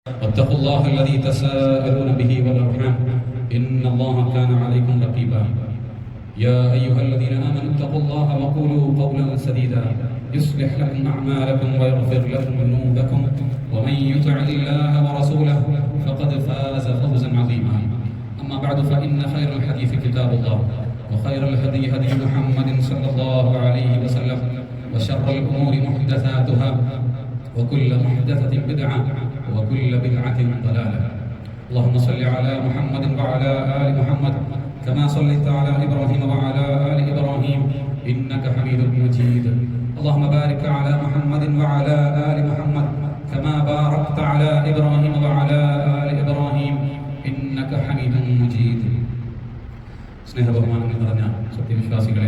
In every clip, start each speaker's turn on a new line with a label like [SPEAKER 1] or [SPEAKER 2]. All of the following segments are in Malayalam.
[SPEAKER 1] واتقوا الله الذي تساءلون به والأرحام إن الله كان عليكم رقيبا يا أيها الذين آمنوا اتقوا الله وقولوا قولا سديدا يصلح لكم أعمالكم ويغفر لكم ذنوبكم ومن يطع الله ورسوله فقد فاز فوزا عظيما أما بعد فإن خير الحديث كتاب الله وخير الهدي هدي محمد صلى الله عليه وسلم وشر الأمور محدثاتها وكل محدثة بدعة وكل بدعة ضلالة اللهم صل على محمد وعلى آل محمد كما صليت على إبراهيم وعلى آل إبراهيم إنك حميد مجيد اللهم بارك على محمد وعلى آل محمد كما باركت على إبراهيم وعلى آل إبراهيم إنك حميد مجيد സ്നേഹബഹുമാനങ്ങൾ നിറഞ്ഞ സത്യവിശ്വാസികളെ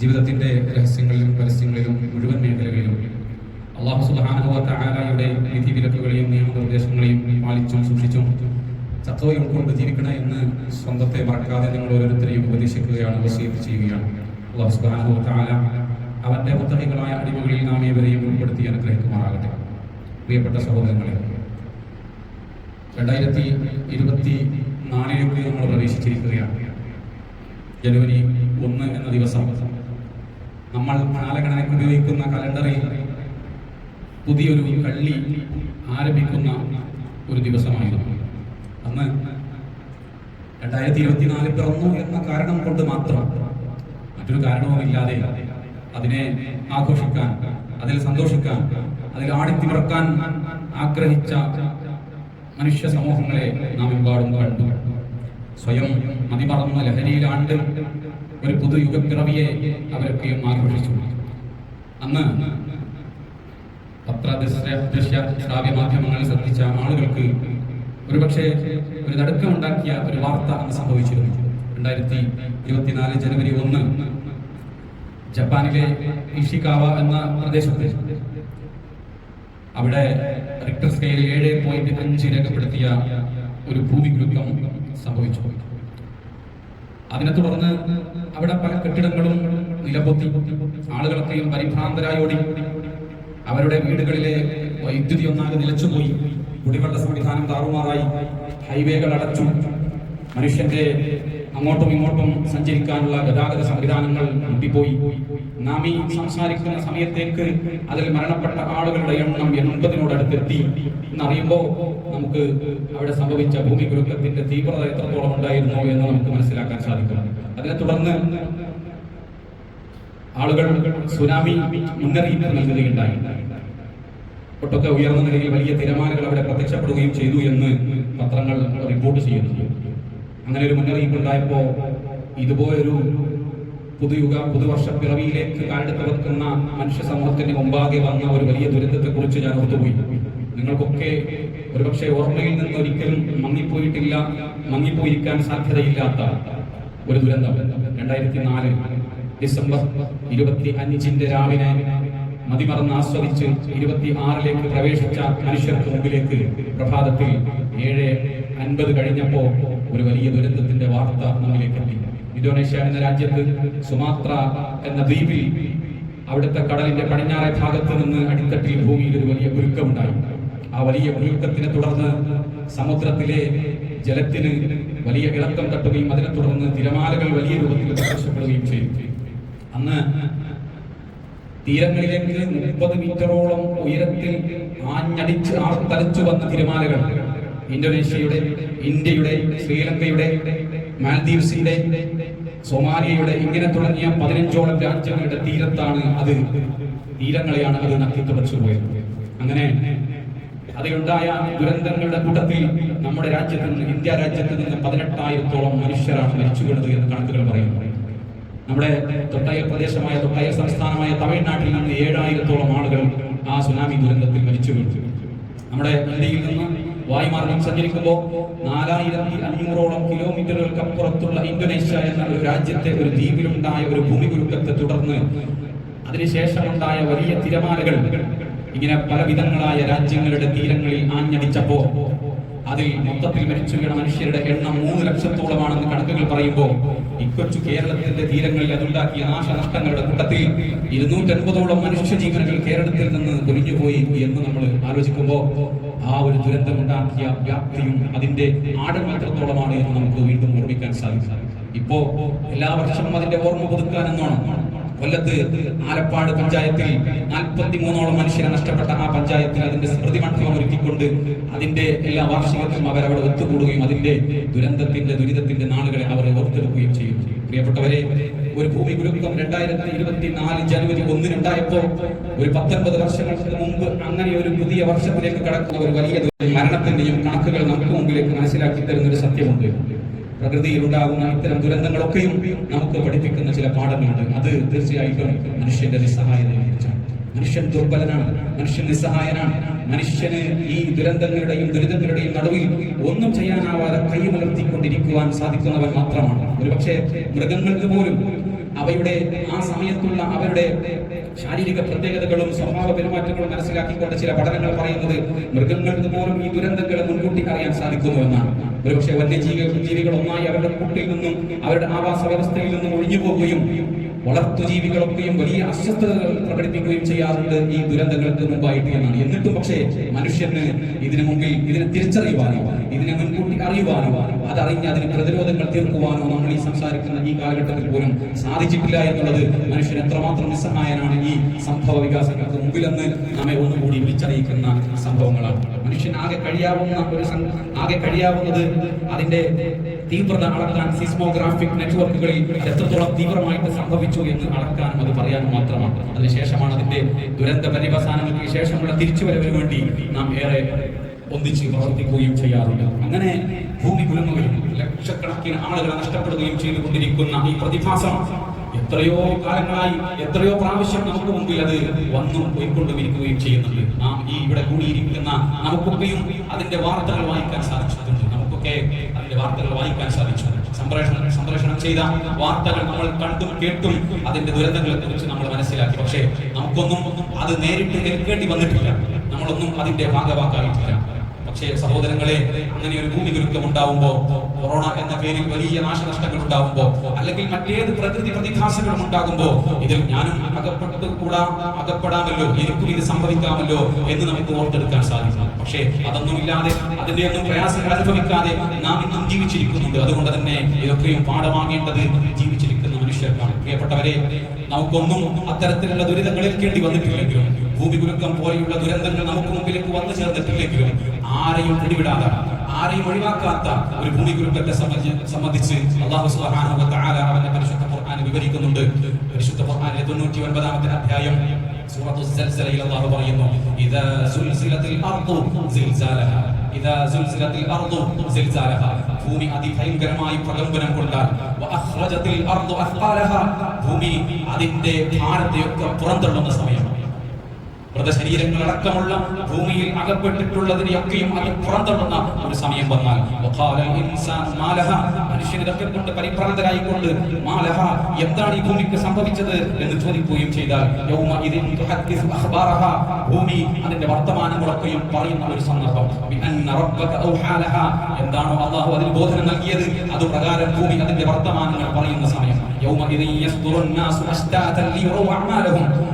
[SPEAKER 1] ജീവിതത്തിൻ്റെ രഹസ്യങ്ങളിലും പരസ്യങ്ങളിലും മുഴുവൻ മേഖലകളിലും അല്ലാഹു സുബ്ഹാനഹു വ തആലയുടെ വിധിവിലക്കുകളെയും നിയമനിർദ്ദേശങ്ങളെയും പാലിച്ചും സൂക്ഷിച്ചും തഖ്വ ഉൾക്കൊണ്ട് ജീവിക്കണം എന്ന് സ്വന്തത്തെ മറക്കാതെ നിങ്ങൾ ഓരോരുത്തരെയും ഉപദേശിക്കുകയാണ്, വസീയത്ത് ചെയ്യുകയാണ്. അല്ലാഹു സുബ്ഹാനഹു വ തആല അവന്റെ മുത്തഖികളായ അടിമകളിൽ നാം ഏവരെയും ഉൾപ്പെടുത്തി അനുഗ്രഹിക്കുമാറാകട്ടെ. പ്രിയപ്പെട്ട സഹോദരങ്ങളെ, 2024 നമ്മൾ പ്രവേശിച്ചിരിക്കുകയാണ്. ജനുവരി 1 എന്ന ദിവസം നമ്മൾ കാലഗണനയ്ക്ക് ഉപയോഗിക്കുന്ന കലണ്ടറിൽ പുതിയൊരു കള്ളി ആരംഭിക്കുന്ന ഒരു ദിവസമായിരുന്നു. അന്ന് 2024 പിറന്നു എന്ന കാരണം കൊണ്ട് മാത്രം, മറ്റൊരു കാരണവുമില്ലാതെ അതിനെ ആഘോഷിക്കാൻ, അതിൽ സന്തോഷിക്കാൻ, അതിൽ ആടിത്തിമിറക്കാൻ ആഗ്രഹിച്ച മനുഷ്യ സമൂഹങ്ങളെ നാം എമ്പാടും കണ്ടു. സ്വയം മതിമറന്ന ലഹരിയിലാണ്ട് ഒരു പുതുയുഗപ്പിറവിയെ അവരൊക്കെയും ആഘോഷിച്ചു. അന്ന് പത്രദൃശ്യ ശ്രാവ്യ മാധ്യമങ്ങളിൽ ശ്രദ്ധിച്ച ആളുകൾക്ക് ഒരുപക്ഷെ ഒരു നടുക്കമുണ്ടാക്കിയ ഒരു വാർത്ത അന്ന് സംഭവിച്ചിരുന്നു. 2024 ജനുവരി 1 ജപ്പാനിലെ ഇഷികാവ എന്ന പ്രദേശത്ത് അവിടെ റിക്ടർ സ്കെയിലിൽ 7.5 രേഖപ്പെടുത്തിയ ഒരു ഭൂമികുലുക്കം സംഭവിച്ചു. അതിനെ തുടർന്ന് അവിടെ പല കെട്ടിടങ്ങളും നിലപൊത്തി, ആളുകളൊക്കെയും പരിഭ്രാന്തരായോടി. അവരുടെ വീടുകളിലെ വൈദ്യുതി ഒന്നാകെ നിലച്ചുപോയി, കുടിവെള്ള സംവിധാനം താറുമാറായി, ഹൈവേകൾ അടച്ചു, മനുഷ്യന്റെ അങ്ങോട്ടും ഇങ്ങോട്ടും സഞ്ചരിക്കാനുള്ള ഗതാഗത സംവിധാനങ്ങൾ മുട്ടിപ്പോയി. നാം ഈ സംസാരിക്കുന്ന സമയത്തേക്ക് അതിൽ മരണപ്പെട്ട ആളുകളുടെ എണ്ണം 80-നോടടുത്തെത്തി എന്നറിയുമ്പോൾ നമുക്ക് അവിടെ സംഭവിച്ച ഭൂമികുലുക്കത്തിന്റെ തീവ്രത എത്രത്തോളം ഉണ്ടായിരുന്നു എന്ന് നമുക്ക് മനസ്സിലാക്കാൻ സാധിക്കും. അതിനെ തുടർന്ന് ആളുകൾ സുനാമി മുന്നറിയിപ്പ് നൽകുകയുണ്ടായി. ഒട്ടൊക്കെ ഉയർന്ന നിലയിൽ വലിയ തിരമാലകൾ അവിടെ പ്രത്യക്ഷപ്പെടുകയും ചെയ്തു എന്ന് പത്രങ്ങൾ റിപ്പോർട്ട് ചെയ്യുന്നു. അങ്ങനെ ഒരു മുന്നറിയിപ്പ് ഉണ്ടായപ്പോ ഇതുപോലൊരു പുതുവർഷ പിറവിയിലേക്ക് കാലെടുത്ത് വെക്കുന്ന മനുഷ്യ സമൂഹത്തിന് മുമ്പാകെ വന്ന ഒരു വലിയ ദുരന്തത്തെ കുറിച്ച് ഞാൻ ഓർത്തുപോയി. നിങ്ങൾക്കൊക്കെ ഒരുപക്ഷെ ഓർമ്മയിൽ നിന്ന് ഒരിക്കലും മങ്ങിപ്പോയിരിക്കാൻ സാധ്യതയില്ലാത്ത ഒരു ദുരന്തം 2004 ഡിസംബർ 25 രാവിലെ മതിമറന്ന് ആസ്വദിച്ച് 26 പ്രവേശിച്ച മനുഷ്യർക്ക് മുമ്പിലേക്ക് പ്രഭാതത്തിൽ 7:50 കഴിഞ്ഞപ്പോ ഒരു വലിയ ദുരന്തത്തിന്റെ വാർത്ത നമ്മിലേക്ക് എത്തി. ഇന്തോനേഷ്യ എന്ന രാജ്യത്ത് സുമാത്ര എന്ന ദ്വീപിൽ അവിടുത്തെ കടലിന്റെ പടിഞ്ഞാറെ ഭാഗത്ത് നിന്ന് അടിത്തട്ടിൽ ഭൂമിയിൽ ഒരു വലിയ കുലുക്കമുണ്ടായി. ആ വലിയ കുലുക്കത്തിനെ തുടർന്ന് സമുദ്രത്തിലെ ജലത്തിന് വലിയ ഇളക്കം തട്ടുകയും അതിനെ തുടർന്ന് തിരമാലകൾ വലിയ രൂപത്തിൽ പ്രത്യക്ഷപ്പെടുകയും ചെയ്തു. അന്ന് തീരങ്ങളിലേക്ക് 30 മീറ്ററോളം ഉയരത്തിൽ ആഞ്ഞടിച്ച് ആർത്തലച്ചു വന്ന തിരമാലകൾ ഇന്തോനേഷ്യയുടെ, ഇന്ത്യയുടെ, ശ്രീലങ്കയുടെ, മാൽദീവ്സിന്റെ, സൊമാലിയയുടെ ഇങ്ങനെ തുടങ്ങിയ 15ഓളം രാജ്യങ്ങളുടെ തീരങ്ങളെയാണ് അത് നക്കിത്തുടച്ചു പോയത്. അങ്ങനെ അതിലുണ്ടായ ദുരന്തങ്ങളുടെ കൂട്ടത്തിൽ നമ്മുടെ രാജ്യത്ത് നിന്ന്, ഇന്ത്യ രാജ്യത്ത് നിന്ന് 18,000-ഓളം മനുഷ്യരാണ് മരിച്ചു വീണത് എന്ന് കണക്കുകൾ പറയുന്നു. നമ്മുടെ തൊട്ടയൽ പ്രദേശമായ, തൊട്ടയൽ സംസ്ഥാനമായ തമിഴ്നാട്ടിൽ നിന്ന് 7,000-ഓളം ആളുകൾ ആ സുനാമി ദുരന്തത്തിൽ മരിച്ചു വീണു. നമ്മുടെ ഇന്ത്യയിൽ നിന്ന് വായുമാർഗം സഞ്ചരിക്കുമ്പോൾ 4,500-ഓളം കിലോമീറ്ററുകൾക്കപ്പുറത്തുള്ള ഇന്തോനേഷ്യ എന്ന ഒരു രാജ്യത്തെ ഒരു ദ്വീപിലുണ്ടായ ഒരു ഭൂമികുലുക്കത്തെ തുടർന്ന് അതിനുശേഷമുണ്ടായ വലിയ തിരമാലകൾ ഇങ്ങനെ പല വിധങ്ങളായ രാജ്യങ്ങളുടെ തീരങ്ങളിൽ ആഞ്ഞടിച്ചപ്പോ ആ അതിൽ മൊത്തത്തിൽ മരിച്ചു വീണ മനുഷ്യരുടെ എണ്ണം 3 ലക്ഷത്തോളമാണെന്ന് കണക്കുകൾ പറയുമ്പോൾ ഇക്കൊച്ചു കേരളത്തിന്റെ തീരങ്ങളിൽ അതുണ്ടാക്കിയ നാശനഷ്ടങ്ങളുടെ കൂട്ടത്തിൽ 250ഓളം മനുഷ്യജീവനുകൾ കേരളത്തിൽ നിന്ന് പൊലിഞ്ഞുപോയി എന്ന് നമ്മൾ ആലോചിക്കുമ്പോൾ ആ ഒരു ദുരന്തമുണ്ടാക്കിയ വ്യാപ്തിയും അതിന്റെ ആഴം എത്രത്തോളമാണ് എന്ന് നമുക്ക് വീണ്ടും ഓർമ്മിക്കാൻ സാധിക്കും. ഇപ്പോ എല്ലാ വർഷവും അതിന്റെ ഓർമ്മ പുതുക്കാനെന്നാണ് കൊല്ലത്ത് ആലപ്പാട് പഞ്ചായത്തിൽ 43ഓളം മനുഷ്യരെ നഷ്ടപ്പെട്ട ആ പഞ്ചായത്തിൽ അതിന്റെ സ്മൃതി മണ്ഡപം ഒരുക്കിക്കൊണ്ട് അതിന്റെ എല്ലാ വാർഷികത്തിലും അവരവിടെ ഒത്തുകൂടുകയും അതിന്റെ ദുരിതത്തിന്റെ നാളുകളെ അവർ ഓർത്തെടുക്കുകയും ചെയ്യും. പ്രിയപ്പെട്ടവരെ, ഒരു ഭൂമി കുലുക്കം 2024 ജനുവരി 1 ഉണ്ടായപ്പോ ഒരു 19 വർഷങ്ങൾക്ക് മുമ്പ് അങ്ങനെ ഒരു പുതിയ വർഷത്തിലേക്ക് കടക്കുന്ന ഒരു വലിയ മരണത്തിന്റെയും കണക്കുകൾ നമുക്ക് മുമ്പിലേക്ക് മനസ്സിലാക്കി തരുന്ന ഒരു സത്യമുണ്ട്. പ്രകൃതിയിൽ ഉണ്ടാകുന്ന ഇത്തരം ദുരന്തങ്ങളൊക്കെയും നമുക്ക് പഠിപ്പിക്കുന്ന ചില പാഠങ്ങളുണ്ട്. അത് തീർച്ചയായിട്ടും മനുഷ്യന്റെ നിസ്സഹായതയെക്കുറിച്ചാണ്. മനുഷ്യൻ ദുർബലനാണ്, മനുഷ്യൻ നിസ്സഹായനാണ്. മനുഷ്യന് ഈ ദുരന്തങ്ങളുടെയും ദുരിതങ്ങളുടെയും നടുവിൽ ഒന്നും ചെയ്യാനാവാതെ കൈമലർത്തിക്കൊണ്ടിരിക്കുവാൻ സാധിക്കുന്നവൻ മാത്രമാണ്. ഒരുപക്ഷെ മൃഗങ്ങൾക്ക് പോലും അവയുടെ ആ സമയത്തുള്ള അവരുടെ ശാരീരിക പ്രത്യേകതകളും സ്വഭാവ പെരുമാറ്റങ്ങളും മനസ്സിലാക്കിക്കൊണ്ട് ചില പഠനങ്ങൾ പറയുന്നത് മൃഗങ്ങൾക്ക് പോലും ഈ ദുരന്തങ്ങളെ മുൻകൂട്ടി അറിയാൻ സാധിക്കുന്നുവെന്നാണ്. ഒരുപക്ഷെ വന്യജീവികൾ ഒന്നായി അവരുടെ കൂട്ടിൽ നിന്നും അവരുടെ ആവാസ വ്യവസ്ഥയിൽ നിന്നും ഒഴിഞ്ഞു പോകുകയും വളർത്തുജീവികളൊക്കെയും വലിയ അസ്വസ്ഥതകൾ പ്രകടിപ്പിക്കുകയും ചെയ്യാറുണ്ട് ഈ ദുരന്തങ്ങൾക്ക് മുമ്പായിട്ട് എന്നാണ്. എന്നിട്ടും പക്ഷേ മനുഷ്യന് ഇതിനു മുമ്പിൽ ഇതിനെ തിരിച്ചറിയുവാനോ ഇതിനെ മുൻകൂട്ടി അറിയുവാനോ അതറിഞ്ഞ് അതിന് പ്രതിരോധങ്ങൾ തീർക്കുവാനോ നമ്മൾ ഈ സംസാരിക്കുന്ന ഈ കാലഘട്ടത്തിൽ പോലും സാധിച്ചിട്ടില്ല എന്നുള്ളത് മനുഷ്യൻ എത്രമാത്രം നിസ്സഹായനാണ് ഈ സംഭവ വികാസങ്ങൾക്ക് മുമ്പിലെന്ന് നമ്മെ ഒന്നുകൂടി വിളിച്ചറിയിക്കുന്ന സംഭവങ്ങളാണ്. മനുഷ്യൻ ആകെ കഴിയാവുന്നത് അതിന്റെ തീവ്രത അളക്കാൻ സിസ്മോഗ്രാഫിക് നെറ്റ്വർക്കുകളിൽ എത്രത്തോളം തീവ്രമായിട്ട് സംഭവിച്ചു എന്ന് അളക്കാനും അത് പറയാനും മാത്രമാണ്. അതിനുശേഷമാണ് അതിന്റെ ദുരന്ത പര്യവസാനങ്ങൾക്ക് ശേഷമുള്ള തിരിച്ചുവരവിന് വേണ്ടി നാം ഏറെ ഒന്നിച്ച് പ്രവർത്തിക്കുകയും ചെയ്യാറുണ്ട്. അങ്ങനെ ഭൂമി കുലുങ്ങുകയും ലക്ഷക്കണക്കിന് ആളുകളെ നഷ്ടപ്പെടുകയും ചെയ്തുകൊണ്ടിരിക്കുന്ന ഈ പ്രതിഭാസം എത്രയോ കാലങ്ങളായി എത്രയോ പ്രാവശ്യം നമുക്ക് മുമ്പിൽ അത് വന്നും പോയിക്കൊണ്ടുമിരിക്കുകയും ചെയ്യുന്നുണ്ട്. നാം ഈ ഇവിടെ കൂടിയിരിക്കുന്ന നമുക്കൊക്കെയും അതിന്റെ വാർത്തകൾ വായിക്കാൻ സാധിച്ചിട്ടുണ്ട്. നമുക്കൊക്കെ അതിന്റെ വാർത്തകൾ വായിക്കാൻ സാധിച്ചു. സംപ്രേഷണം ചെയ്ത വാർത്തകൾ നമ്മൾ കണ്ടും കേട്ടും അതിന്റെ ദുരന്തങ്ങളെ കുറിച്ച് നമ്മൾ മനസ്സിലാക്കി. പക്ഷേ നമുക്കൊന്നും അത് നേരിട്ട് കേൾക്കേണ്ടി വന്നിട്ടില്ല. നമ്മളൊന്നും അതിന്റെ ഭാഗവാക്കായിട്ടില്ല. പക്ഷേ സഹോദരങ്ങളെ, അങ്ങനെ ഒരു ഭൂമി കുലുക്കം ഉണ്ടാവുമ്പോ, കൊറോണ എന്ന പേരിൽ വലിയ നാശനഷ്ടങ്ങൾ ഉണ്ടാവുമ്പോ, അല്ലെങ്കിൽ മറ്റേത് പ്രകൃതി പ്രതിഭാസങ്ങളും ഉണ്ടാകുമ്പോ ഇതിൽ ഞാനും അകപ്പെടാമല്ലോ, എനിക്കും ഇത് സംഭവിക്കാമല്ലോ എന്ന് നമുക്ക് ഓർത്തെടുക്കാൻ സാധിക്കും. പക്ഷേ അതൊന്നും ഇല്ലാതെ അതിന്റെ ഒന്നും പ്രയാസങ്ങൾ അനുഭവിക്കാതെ നാം ഇന്നും ജീവിച്ചിരിക്കുന്നുണ്ട്. അതുകൊണ്ട് തന്നെ ഇതൊക്കെയും പാഠമാകേണ്ടത് ജീവിച്ചിരിക്കുന്ന മനുഷ്യർക്കാണ്. പ്രിയപ്പെട്ടവരെ, നമുക്കൊന്നും അത്തരത്തിലുള്ള ദുരിതങ്ങൾ ഏൽക്കേണ്ടി വന്നിട്ടില്ലെങ്കിലും, ഭൂമി കുലുക്കം പോലെയുള്ള ദുരന്തങ്ങൾ നമുക്ക് മുമ്പിലേക്ക് വന്നു ചേർന്നിട്ടില്ലെങ്കിലും, ആരെയും പിടിവിടാതെ ആരെയും ഒഴിവാക്കാത്ത ഒരു ഭൂമി കുലുക്കത്തെ സംബന്ധിച്ച് അല്ലാഹു സുബ്ഹാനഹു വ തആല അവന്റെ പരിശുദ്ധ ഖുർആനിൽ വിവരിക്കുന്നുണ്ട്. പരിശുദ്ധ ഖുർആനിലെ 99-ാമത്തെ അധ്യായം സൂറത്തുൽ സൽസലയിൽ അല്ലാഹു പറയുന്നു, ഇദാ സുൽസിലത്തിൽ അർദു സിൽസാലഹാ, ഇദാ സുൽസിലത്തിൽ അർദു സിൽസാലഹാ, ഭൂമി അതിഭയങ്കരമായി പ്രകമ്പനം കൊണ്ടാൽ, വഅഖ്റജത്തിൽ അർദു അസ്ഖാലഹാ, ഭൂമി അതിന്റെ ഭാരത്തെയൊക്കെ പുറന്തള്ളുന്ന സമയം, മൃതശരീരങ്ങളടക്കമുള്ള ഭൂമിയിൽ അകപ്പെട്ടിട്ടുള്ളതിനെയൊക്കെയും അത് പുറന്തള്ളുന്ന ഒരു സമയം വന്നാൽ, മനുഷ്യൻ ഇതൊക്കെ കൊണ്ട് പരിഭ്രാന്തരായിക്കൊണ്ട് എന്താണ് ഈ ഭൂമിക്ക് സംഭവിച്ചത് എന്ന് ചോദിക്കുകയും ചെയ്താൽ, ഭൂമി അതിന്റെ വർത്തമാനങ്ങളൊക്കെയും പറയുന്ന ഒരു സന്ദർഭം. എന്താണോ അല്ലാഹു അതിന് ബോധനം നൽകിയത് അത് പ്രകാരം ഭൂമി അതിന്റെ വർത്തമാനങ്ങൾ പറയുന്ന സമയം.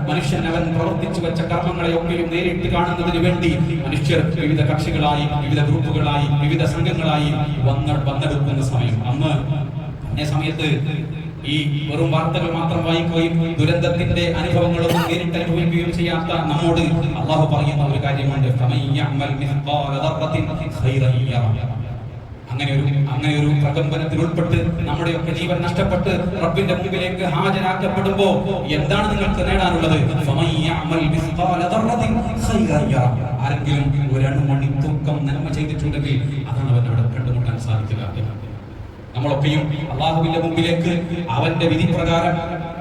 [SPEAKER 1] മനുഷ്യൻ അവൻ പ്രവർത്തിച്ചു വെച്ച കർമ്മങ്ങളെയൊക്കെയും നേരിട്ട് കാണുന്നതിന് വേണ്ടി മനുഷ്യർ വിവിധ കക്ഷികളായി, വിവിധ ഗ്രൂപ്പുകളായി, വിവിധ സംഘങ്ങളായി വന്നെടുക്കുന്ന സമയം. അന്നേ സമയത്ത് ഈ വെറും വാർത്തകൾ മാത്രം വായിക്കുകയും ദുരന്തത്തിന്റെ അനുഭവങ്ങളൊന്നും നേരിട്ട് അനുഭവിക്കുകയും ചെയ്യാത്ത നമ്മോട് അല്ലാഹു പറയുന്ന ഒരു കാര്യമുണ്ട്, അങ്ങനെ ഒരു പ്രകമ്പനത്തിൽ ഉൾപ്പെട്ട് നമ്മുടെയൊക്കെ ജീവൻ നഷ്ടപ്പെട്ട് റബ്ബിന്റെ മുമ്പിലേക്ക് ഹാജരാക്കപ്പെടുമ്പോ എന്താണ് നിങ്ങൾക്ക് നേടാനുള്ളത്? ആരെങ്കിലും ഒരു അണുമണി തൂക്കം നന്മ ചെയ്തിട്ടുണ്ടെങ്കിൽ അതാണ് അവൻ അവിടെ കണ്ടുമുട്ടാൻ സാധിക്കുക. നമ്മളൊക്കെയും അല്ലാഹുവിന്റെ മുമ്പിലേക്ക് അവന്റെ വിധി പ്രകാരം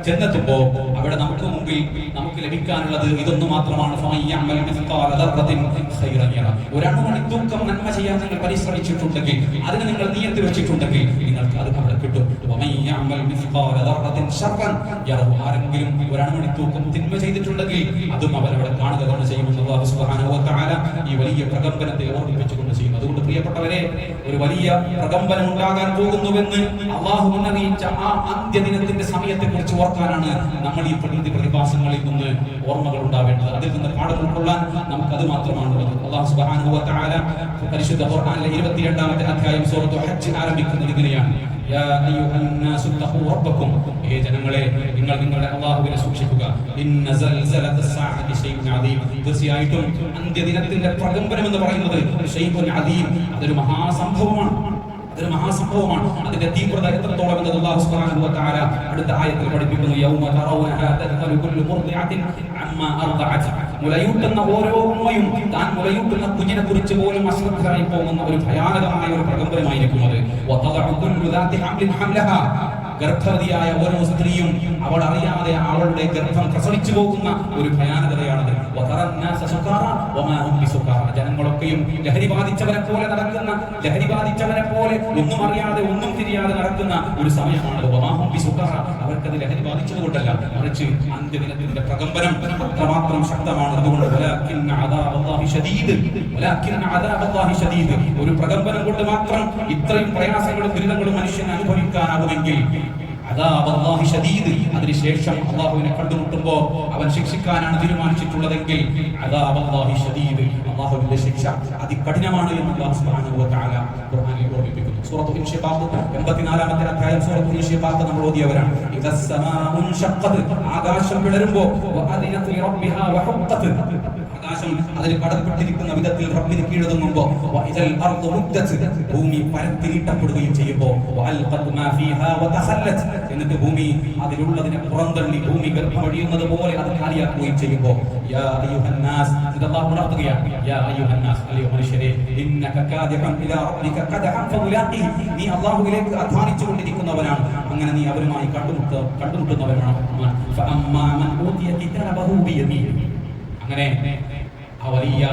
[SPEAKER 1] ചെന്നെത്തുമ്പോ അവിടെ നമുക്ക് മുമ്പിൽ നമുക്ക് ലഭിക്കാനുള്ളത് ഇതൊന്നു മാത്രമാണ്. ഒരണുമണി തൂക്കം നന്മ ചെയ്യാൻ നിങ്ങൾ പരിശ്രമിച്ചിട്ടുണ്ടെങ്കിൽ, അതിന് നിങ്ങൾ നിയത്ത് വെച്ചിട്ടുണ്ടെങ്കിൽ നിങ്ങൾക്ക് അത് അവിടെ കിട്ടും. ആരെങ്കിലും ഒരണുമണി തൂക്കം തിന്മ ചെയ്തിട്ടുണ്ടെങ്കിൽ അതും അവരവിടെ കാണുക തന്നെ ചെയ്യുമെന്ന് അല്ലാഹു സുബ്ഹാനഹു വ തആല ഈ വലിയ പ്രകമ്പനത്തെ ഓർമ്മിപ്പിച്ചുകൊണ്ട് ചെയ്യും. അതുകൊണ്ട് പ്രിയപ്പെട്ടവരെ, ഒരു വലിയ പ്രകമ്പനം ഉണ്ടാകാൻ പോകുന്നുവെന്ന് അല്ലാഹു മുന്നറിയിച്ച ആ അന്ത്യദിനത്തിന്റെ സമയത്തെ കുറിച്ച് ഓർക്കാനാണ് നമ്മൾ ഈ പ്രകൃതി പ്രതിഭാസങ്ങളിൽ നിന്ന് ഓർമ്മകൾ ഉണ്ടാവേണ്ടത്. അതിൽ നിന്ന് പാഠം ഉൾക്കൊള്ളാൻ നമുക്ക് അത് മാത്രമാണുള്ളത്. അല്ലാഹു സുബ്ഹാനഹു വ തആല പരിശുദ്ധ ഖുർആനിലെ 22-ാമത്തെ അധ്യായം സൂറത്തുൽ ഹജ്ജ് ആരംഭിക്കുന്നത് ഇങ്ങനെയാണ്: യാ അയ്യുഹന്നാസു തഖൂ റബ്ബക്കും, ഹേ ജനങ്ങളെ, നിങ്ങൾ നിങ്ങളുടെ അല്ലാഹുവിനെ സൂക്ഷിക്കുക. ഇന്ന സൽസലത്തസ് സാഅതി ശൈഉൻ അദീം, തീർച്ചയായിട്ടും അന്ത്യദിനത്തിന്റെ പ്രകമ്പനം എന്ന് പറയുന്നത് ശൈഉൻ അദീം, അതൊരു മഹാസംഭവമാണ്. അതൊരു മഹാസംഭവമാണ്. അതിന്റെ തീവ്രത എത്രത്തോളം എന്ന് അല്ലാഹു സുബ്ഹാനഹു വ തആല അടുത്ത ആയത്തിൽ പഠിപ്പിക്കുന്നു. യൗമ തറൗനഹാ തദ്ഖലു കുല്ലു മുർദിഅത്തിൻ അമ്മാ അർദഅത്, മുലയൂട്ടുന്ന ഓരോ ഉമ്മയും താൻ മുലയൂട്ടുന്ന കുഞ്ഞിനെ കുറിച്ച് പോലും അശ്രദ്ധരായി പോകുന്ന ഒരു ഭയാനകമായ ഒരു പ്രകമ്പനമായിരിക്കും അത്. വതദഉ കുല്ലു ദാതി ഹംലിൻ ഹംലഹാ, ഗർഭവതിയായ ഓരോ സ്ത്രീയും അവൾ അറിയാതെ അവളുടെ ഗർഭം പ്രസവിച്ചു പോകുന്ന ഒരു ഭയാനകതയാണത്. ജനങ്ങളൊക്കെയും ലഹരി ബാധിച്ചവരെ പോലെ നടക്കുന്ന, ലഹരി ബാധിച്ചവരെ പോലെ ഒന്നും അറിയാതെ ഒന്നും തിരിയാതെ നടക്കുന്ന ഒരു സമയമാണത്. അവർക്കത് ലഹരി ബാധിച്ചതുകൊണ്ടല്ല, മറിച്ച് അന്ത്യദിനത്തിന്റെ പ്രകമ്പനം അത്രമാത്രം ശക്തമാണ്. അതുകൊണ്ട് ഒരു പ്രകമ്പനം കൊണ്ട് മാത്രം ഇത്രയും പ്രയാസങ്ങളും ദുരിതങ്ങളും മനുഷ്യന് അനുഭവിക്കാനാകുമെങ്കിൽ അതിനുശേഷം അള്ളാഹുവിനെ കണ്ടുമുട്ടുമ്പോ അവൻ ശിക്ഷിക്കാനാണ് തീരുമാനിച്ചിട്ടുള്ളതെങ്കിൽ അള്ളാഹുവിന്റെ ശിക്ഷ അതികഠിനമാണ് എന്ന് അല്ലാഹു സുബ്ഹാനഹു വ തആല ഖുർആനിൽ ഓർമ്മിപ്പിക്കുന്നു. സൂറത്തുൽ ഇൻശിഖാഖ് 84-ാമത്തെ അധ്യായം സൂറത്തുൽ ഇൻശിഖാഖ് നമ്മൾ ഓതിയവരാണ്. ഇദസ്സമാഉ ശഖ്ഖത്, ആകാശം പിളരുമ്പോ, വഅദിനത് ലിറബ്ബിഹാ വഹുഖ്ഖത്, ആകാശം അതിൽ കടപ്പെട്ടിരിക്കുന്ന വിധത്തിൽ റബ്ബിന് കീഴടങ്ങുമ്പോ, വഇദൽ അർദു മുദ്ദത്, ഭൂമി പരത്തിയിട്ടപ്പെടുകയും ചെയ്യുമ്പോ, വഅൽഖത് മാ ഫീഹാ വതഖല്ലത്, എന്നിട്ട് ഭൂമി അതിലുള്ളതിനെ പുറന്തള്ളി ഭൂമി ഗർഭമഴിയുന്നത് പോലെ അത് കാലിയാക്കുകയും ചെയ്യുമ്പോ, യാ അയ്യുഹന്നാസ്, അല്ലാഹു ഉണർത്തുകയാണ്, യാ അയ്യുഹന്നാസ്, അല്ലയോ മനുഷ്യരെ, ഇന്നക കാദിഹൻ ഇലാ റബ്ബിക ഖദഹൻ ഫമുലാഖി, നീ അല്ലാഹുവിലേക്ക് അധ്വാനിച്ചുകൊണ്ടിരിക്കുന്നവനാണ്, അങ്ങനെ നീ അവരുമായി കണ്ടുമുട്ടുന്നവനാണ്. ഫഅമ്മാ മൻ ഊതിയ കിതാബഹു ബിയമീനി, അങ്ങനെ ആ വലിയ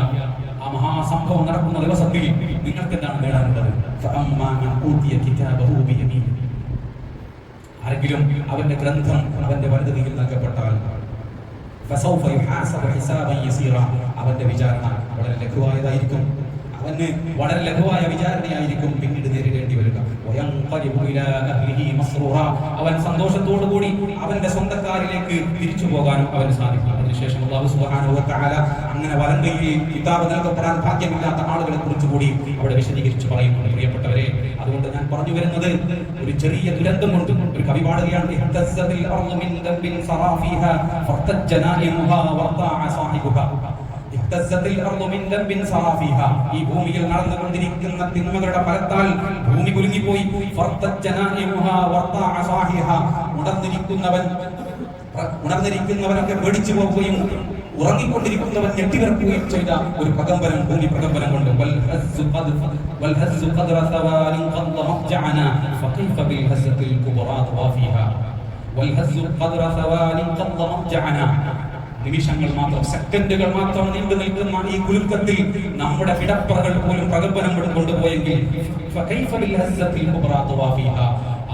[SPEAKER 1] ആ മഹാസംഭവം നടക്കുന്ന ദിവസത്തിൽ നിങ്ങൾക്ക് എന്താണ് നേടാനുള്ളത്? ഫഅമ്മാ മൻ ഊതിയ കിതാബഹു ബിയമീനി, ആരെങ്കിലും അവന്റെ ഗ്രന്ഥം അവന്റെ വലതുകൈയിൽ നൽകപ്പെട്ടാൽ, ഫസൗഫ യുഹാസബു ഹിസാബൻ യസീറ, അവന്റെ വിചാരണ വളരെ ലഘുവായതായിരിക്കും, അവന് വളരെ ലഘുവായ വിചാരണയായിരിക്കും പിന്നീട് നേരിടേണ്ടി വരിക. അവൻ സന്തോഷത്തോടുകൂടി അവന്റെ സ്വന്തക്കാരിലേക്ക് തിരിച്ചു പോകാനും അവന് സാധിക്കും. അതിനുശേഷം അല്ലാഹു സുബ്ഹാനഹു വ തആല അങ്ങനെ വലങ്കയിൽ കിതാബ് നൽകപ്പെടാൻ ഭാഗ്യമില്ലാത്ത ആളുകളെ കുറിച്ച് കൂടി അവിടെ വിശദീകരിച്ച് പറയുന്നുണ്ട്. പ്രിയപ്പെട്ടവരെ, അതുകൊണ്ട് ഞാൻ പറഞ്ഞു വരുന്നത് ഒരു ചെറിയ ദുരന്തം കൊണ്ട് ഒരു കവി പാടുകയാണ്: ഈ ഭൂമിയിൽ നടന്നുകൊണ്ടിരിക്കുന്ന തിന്മകളുടെ ഫലത്താൽ ഭൂമി കുലുങ്ങിപ്പോയി. ഉണർന്നിരിക്കുന്നവനൊക്കെ പേടിച്ചു പോവുകയും ഉറങ്ങിക്കൊണ്ടിരിക്കുന്നവൻ ഞെട്ടിവിറക്കുകയും ചെയ്ത ഒരു പ്രകമ്പനം, ഭൂമി പ്രകമ്പനം കൊണ്ട്. നിമിഷങ്ങൾ മാത്രം, സെക്കൻഡുകൾ മാത്രം നീണ്ടു നിൽക്കുന്ന ഈ കുലുക്കത്തിൽ നമ്മുടെ കിടപ്പറകൾ പോലും പ്രകമ്പനം കൊണ്ടുപോയെങ്കിൽ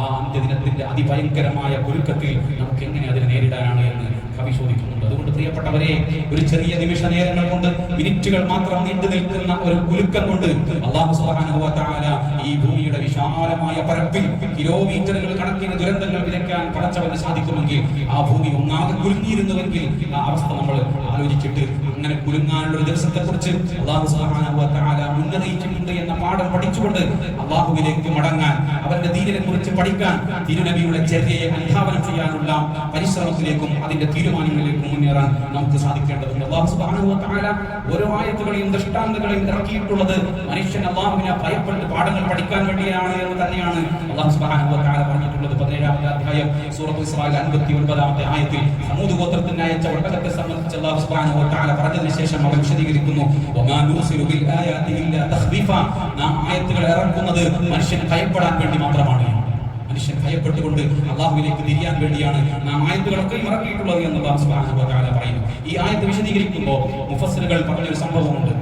[SPEAKER 1] ആ അന്ത്യദിനത്തിന്റെ അതിഭയങ്കരമായ കുലുക്കത്തിൽ നമുക്ക് എങ്ങനെ അതിനെ നേരിടാനാണ് എന്ന് കവി ചോദിക്കുന്നുണ്ട്. അതുകൊണ്ട് പ്രിയപ്പെട്ടവരെ, ഒരു ചെറിയ നിമിഷ നേരങ്ങൾ കൊണ്ട്, മിനിറ്റുകൾ മാത്രം നീണ്ടു നിൽക്കുന്ന ഒരു കുലുക്കം കൊണ്ട് അല്ലാഹു സുബ്ഹാനഹു വ തആല ഈ ഭൂമിയുടെ വിശാലമായ പരപ്പിൽ കിലോമീറ്ററുകൾ കണക്കിന് ദുരന്തങ്ങൾ വിതയ്ക്കാൻ പടച്ചവന് സാധിക്കുമെങ്കിൽ, ആ ഭൂമി ഒന്നാകെ കുലുങ്ങിയിരുന്നുവെങ്കിൽ ആ അവസ്ഥ നമ്മൾ ആലോചിച്ചിട്ട്, അങ്ങനെ കുലുങ്ങാനുള്ള ഒരു ദിവസത്തെ കുറിച്ച് അല്ലാഹു സുബ്ഹാനഹു വ തആല മുന്നറിയിച്ചിട്ടുണ്ട് എന്ന പാഠം പഠിച്ചുകൊണ്ട് അല്ലാഹുവിലേക്ക് മടങ്ങാൻ, അവന്റെ ദീനിനെ കുറിച്ച് പഠിക്കാൻ, തിരുനബിയുടെ ചര്യയെ അനുധാവനം ചെയ്യാനുള്ള പരിശ്രമത്തിലേക്കും അതിന്റെ തീരുമാനങ്ങളിലേക്കും മുന്നേറാൻ നമുക്ക് സാധിക്കേണ്ടതുണ്ട്. അല്ലാഹു സുബ്ഹാനഹു വ തആല ഓരോ ആയത്തുകളെയും ദൃഷ്ടാന്തങ്ങളെയും ഇറക്കിയിട്ടുള്ളത് മനുഷ്യൻ അല്ലാഹുവിനെ ഭയപ്പെട്ട് പാഠങ്ങൾ പഠിക്കാൻ വേണ്ടിയാണ് എന്ന് തന്നെയാണ് അല്ലാഹു സുബ്ഹാനഹു വ തആല പറഞ്ഞിട്ടുള്ളത്. 17-ാമത്തെ അധ്യായം സൂറത്തുൽ ഇസ്രായിൽ 59-ാമത്തെ ആയത്തിൽ സമൂദ് ഗോത്രത്തിന് അയച്ച ഒട്ടകത്തെ സംബന്ധിച്ച് അല്ലാഹു സുബ്ഹാനഹു വ തആല പറഞ്ഞതിന് ശേഷം അവൻ വിശദീകരിക്കുന്നു: വമാ നുർസിലു ബിൽ ആയാതി ഇല്ലാ തഖ്വീഫ, നാം ആയത്തുകൾ ഇറക്കുന്നത് മനുഷ്യൻ ഭയപ്പെടാൻ വേണ്ടി മാത്രമാണ്. മനുഷ്യൻ ഭയപ്പെട്ടുകൊണ്ട് അള്ളാഹുവിലേക്ക് തിരിയാൻ വേണ്ടിയാണ് നാം ആയത്തുകളൊക്കെ ഇറക്കിയിട്ടുള്ളത് എന്ന് അല്ലാഹു സുബ്ഹാനഹു വ തആല പറയുന്നു. ഈ ആയത്ത് വിശദീകരിക്കുമ്പോൾ മുഫസ്സിറുകൾ പറഞ്ഞൊരു സംഭവമുണ്ട്.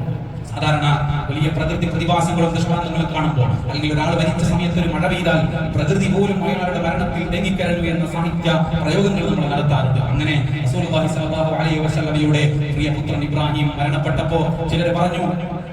[SPEAKER 1] സാധാരണ വലിയ പ്രകൃതി പ്രതിഭാസങ്ങളും ദൃഷ്ടാന്തങ്ങളും കാണുമ്പോൾ, അല്ലെങ്കിൽ ഒരാൾ മരിച്ച സമയത്ത് ഒരു മഴ പെയ്താൽ പ്രകൃതി പോലും അയാളുടെ മരണത്തിൽ തേങ്ങിക്കരഞ്ഞു എന്ന സാഹിത്യ പ്രയോഗങ്ങൾ നമ്മൾ നടത്താറുണ്ട്. അങ്ങനെ റസൂലുള്ളാഹി സ്വല്ലല്ലാഹു അലൈഹി വസല്ലമയുടെ പ്രിയപുത്രൻ ഇബ്രാഹിം മരണപ്പെട്ടപ്പോൾ ചിലർ പറഞ്ഞു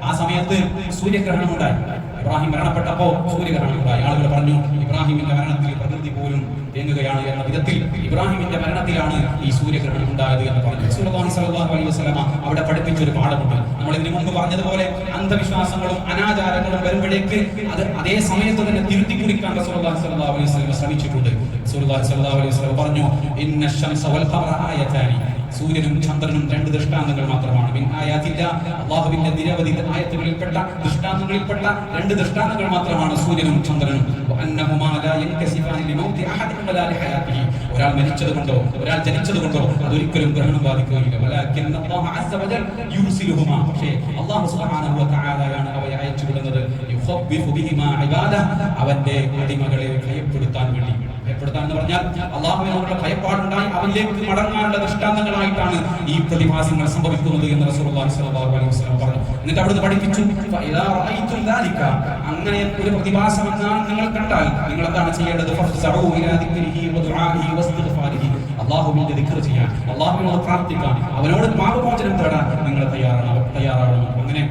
[SPEAKER 1] ആ സമയത്ത് സൂര്യഗ്രഹണം ഉണ്ടായി. ഇബ്രാഹിം മരണപ്പെട്ടപ്പോൾ സൂര്യഗ്രഹണം ഉണ്ടായി. ആളുകൾ പറഞ്ഞു ഇബ്രാഹിമിന്റെ മരണത്തിൽ പ്രകൃതി പോലും തേങ്ങുകയാണ് എന്ന വിധത്തിൽ ഇബ്രാഹിമിന്റെ മരണത്തിലാണ് ഈ സൂര്യഗ്രഹണം ഉണ്ടായത് എന്ന് പറഞ്ഞു. റസൂലുള്ളാഹി സ്വല്ലല്ലാഹു അലൈഹി വസല്ലമ അവിടെ പഠിപ്പിച്ചൊരു പാഠമുണ്ട്. നമ്മൾ ഇതിനു മുൻപ് പറഞ്ഞതുപോലെ അന്ധവിശ്വാസങ്ങളും അനാചാരങ്ങളും വരുമ്പോഴേക്ക് അത് അതേ സമയത്ത് തന്നെ തിരുത്തി കുറിക്കാൻ റസൂലുള്ളാഹി സ്വല്ലല്ലാഹു അലൈഹി വസല്ലമ ശ്രമിച്ചിട്ടുണ്ട്. റസൂലുള്ളാഹി സ്വല്ലല്ലാഹു അലൈഹി വസല്ലമ പറഞ്ഞു ഇന്ന ശംസ വൽ ഖമറ ആയതാനി, സൂര്യനും ചന്ദ്രനും രണ്ട് ദൃഷ്ടാന്തങ്ങൾ മാത്രമാണ്. അല്ലാഹുവിന്റെ നിരവധി ആയത്തുകളിൽപ്പെട്ട ദൃഷ്ടാന്തങ്ങളിൽപ്പെട്ട രണ്ട് ദൃഷ്ടാന്തങ്ങൾ മാത്രമാണ് സൂര്യനും ചന്ദ്രനും. ഒരാൾ മരിച്ചതുകൊണ്ടോ ഒരാൾ ജനിച്ചതുകൊണ്ടോ അതൊരിക്കലും ഗ്രഹണം ബാധിക്കുകയില്ല. പക്ഷേ അല്ലാഹു സുബ്ഹാനഹു വ തആലയാണ് അവയെ അയച്ചുവിടുന്നത് അവന്റെ അടിമകളെ ഭയപ്പെടുത്താൻ വേണ്ടി. ഭയപ്പെടുത്താൻ എന്ന് പറഞ്ഞാൽ അള്ളാഹുവിനോടുള്ള ഭയപ്പാടുണ്ടായി അവനിലേക്ക് മടങ്ങാനുള്ള ദൃഷ്ടാന്തങ്ങളായിട്ടാണ് ഈ പ്രതിഭാസങ്ങൾ സംഭവിക്കുന്നത് എന്ന് റസൂലുള്ളാഹി സ്വല്ലല്ലാഹു അലൈഹി വസല്ലം പറഞ്ഞു. എന്നിട്ട് അവിടുന്ന് പഠിപ്പിച്ചു അങ്ങനെ ഒരു പ്രതിഭാസം നിങ്ങൾ കണ്ടാൽ നിങ്ങൾ എന്താണ് ചെയ്യേണ്ടത്? അള്ളാഹുവിന്റെ ദിക്ർ ചെയ്യാൻ, അള്ളാഹുവിനോട് പ്രാർത്ഥിക്കാൻ, അവനോട് പാപമോചനം തേടാൻ നിങ്ങൾ തയ്യാറാകണം. അങ്ങനെ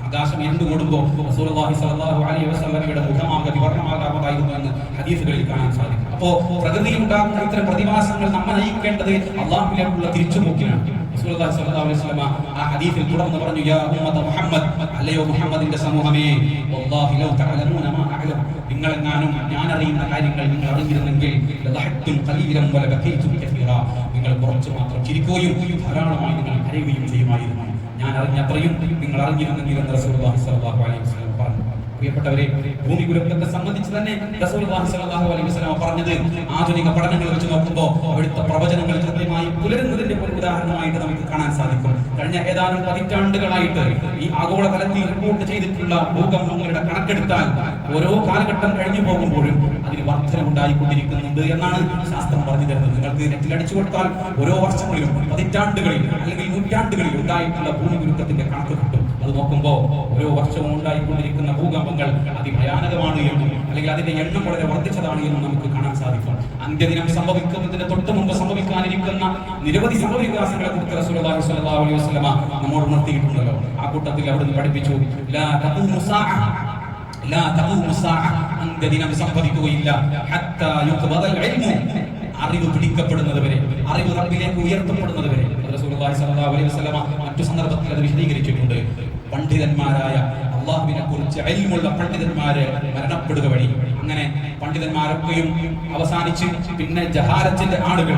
[SPEAKER 1] ആകാശം ഇരുണ്ടുകൂടുമ്പോൾ റസൂലുള്ളാഹി സ്വല്ലല്ലാഹു അലൈഹി വസല്ലമയുടെ മുഖമാകെ വർണ്ണമാകാമതായിരുന്നു എന്ന് ഹദീസുകളിൽ കാണാൻ സാധിക്കും. അപ്പോ പ്രകൃതിയിൽ ഉണ്ടാകുന്ന ഇത്തരം പ്രതിഭാസങ്ങൾ നമ്മെ നയിക്കേണ്ടത് അള്ളാഹുവിലേക്കുള്ള തിരിച്ചുപോക്കിനാണ്. റസൂലുള്ളാഹി സ്വല്ലല്ലാഹു അലൈഹി വസല്ലമ ആ ഹദീസിൽ തുടർന്ന് പറഞ്ഞു, യാ ഉമ്മത മുഹമ്മദ്, അല്ലയോ മുഹമ്മദിന്റെ സമൂഹമേ, വല്ലാഹി ലൗ തഅലമൂന മാ അഅലം, നിങ്ങളെങ്ങാനും ഞാൻ അറിയുന്ന കാര്യങ്ങൾ നിങ്ങൾ അറിഞ്ഞിരുന്നെങ്കിൽ ലദഹത്തും ഖലീലൻ വലബകീതും കസീറാ, നിങ്ങൾ കുറച്ച് മാത്രം ചിരിക്കുകയും ധാരാളമായി നിങ്ങൾ കരയുകയും ചെയ്യുമായിരുന്നു. ഞാൻ അറിഞ്ഞത്രയും നിങ്ങൾ അറിഞ്ഞിരുന്നെങ്കിൽ എന്ന് റസൂലുള്ളാഹി സ്വല്ലല്ലാഹു അലൈഹി വസല്ലം പറഞ്ഞു. പ്രിയപ്പെട്ടവരെ, ഭൂമി കുലുക്കത്തെ സംബന്ധിച്ച് തന്നെ റസൂലുള്ളാഹി സ്വല്ലല്ലാഹു അലൈഹി വസല്ലം പറഞ്ഞത് ആധുനിക പഠനങ്ങൾ വെച്ച് നോക്കുമ്പോൾ അവിടുത്തെ പ്രവചനങ്ങൾ കൃത്യമായി പുലരുന്നതിന്റെ ഒരു ഉദാഹരണമായിട്ട് നമുക്ക് കാണാൻ സാധിക്കും. കഴിഞ്ഞ ഏതാനും പതിറ്റാണ്ടുകളായിട്ട് ഈ ആഗോളതലത്തിൽ റിപ്പോർട്ട് ചെയ്തിട്ടുള്ള ഭൂകമ്പങ്ങളുടെ കണക്കെടുത്താൽ ഓരോ കാലഘട്ടം കഴിഞ്ഞു പോകുമ്പോഴും അതിന് വർധനമുണ്ടായിക്കൊണ്ടിരിക്കുന്നുണ്ട് എന്നാണ് ശാസ്ത്രം പറഞ്ഞു തരുന്നത്. നിങ്ങൾക്ക് നെറ്റിൽ അടിച്ചു കൊടുത്താൽ ഓരോ വർഷങ്ങളിലും പതിറ്റാണ്ടുകളിൽ അല്ലെങ്കിൽ നൂറ്റാണ്ടുകളിൽ ഉണ്ടായിട്ടുള്ള ഭൂമി കുലുക്കത്തിന്റെ കണക്ക് കിട്ടും. അത് നോക്കുമ്പോൾ ഓരോ വർഷവും ഉണ്ടായിക്കൊണ്ടിരിക്കുന്ന ഭൂകമ്പങ്ങൾ അതിഭയാനകമാണ് എന്നും അല്ലെങ്കിൽ അതിന്റെ എണ്ണം വളരെ വർദ്ധിച്ചതാണ് എന്നും നമുക്ക് കാണാൻ സാധിക്കും. അന്ത്യദിനം സംഭവിക്കുന്നതിന് തൊട്ട് മുമ്പ് സംഭവിക്കാനിരിക്കുന്ന നിരവധി സംഭവവികാസങ്ങളെ കുറിച്ച് റസൂലുള്ളാഹി സ്വല്ലല്ലാഹു അലൈഹി വസല്ലമ നമ്മോട് ഉണർത്തിയിട്ടുണ്ടല്ലോ. ആ കൂട്ടത്തിൽ അവിടുന്ന് പഠിപ്പിച്ചു, ലാ തഖൂമു സാഅ, ലാ തഖൂമു സാഅ, അന്ത്യദിനം സംഭവിക്കുകയില്ല ഹത്താ യുഖ്ബദൽ ഇൽമു, അറിവ് പിടിക്കപ്പെടുന്നത് വരെ, അറിവ് റബ്ബിലേക്ക് ഉയർത്തപ്പെടുന്നത് വരെ. റസൂലുള്ളാഹി സ്വല്ലല്ലാഹു അലൈഹി വസല്ലമ മറ്റു സന്ദർഭത്തിൽ അത് വിശദീകരിച്ചിട്ടുണ്ട്. പണ്ഡിതന്മാരായ അള്ളാഹുവിനെ കുറിച്ച് ഇൽമുള്ള പണ്ഡിതന്മാര് മരണപ്പെടുക വഴി. അങ്ങനെ പണ്ഡിതന്മാരൊക്കെയും അവസാനിച്ച് പിന്നെ ജഹാലത്തിന്റെ ആളുകൾ,